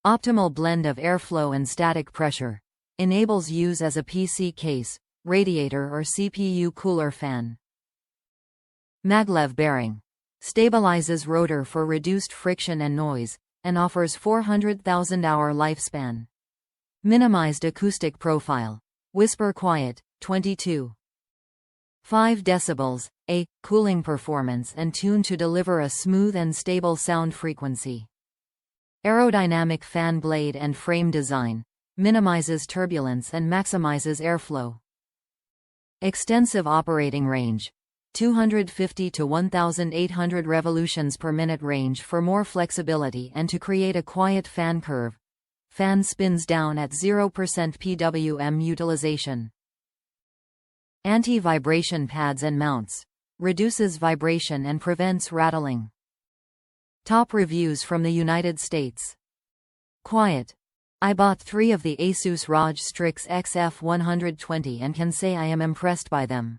Optimal blend of airflow and static pressure. Enables use as a PC case, radiator or CPU cooler fan. MagLev bearing. Stabilizes rotor for reduced friction and noise, and offers 400,000-hour lifespan. Minimized acoustic profile. Whisper quiet, 22.5 decibels, cooling performance and tune to deliver a smooth and stable sound frequency. Aerodynamic fan blade and frame design. Minimizes turbulence and maximizes airflow. Extensive operating range. 250 to 1,800 revolutions per minute range for more flexibility and to create a quiet fan curve. Fan spins down at 0% PWM utilization. Anti-vibration pads and mounts. Reduces vibration and prevents rattling. Top reviews from the United States. Quiet. I bought 3 of the ASUS ROG Strix XF120 and can say I am impressed by them.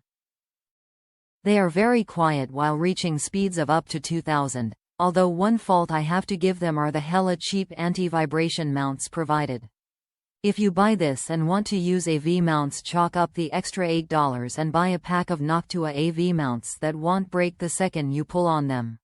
They are very quiet while reaching speeds of up to 2000, although one fault I have to give them are the hella cheap anti-vibration mounts provided. If you buy this and want to use AV mounts, chalk up the extra $8 and buy a pack of Noctua AV mounts that won't break the second you pull on them.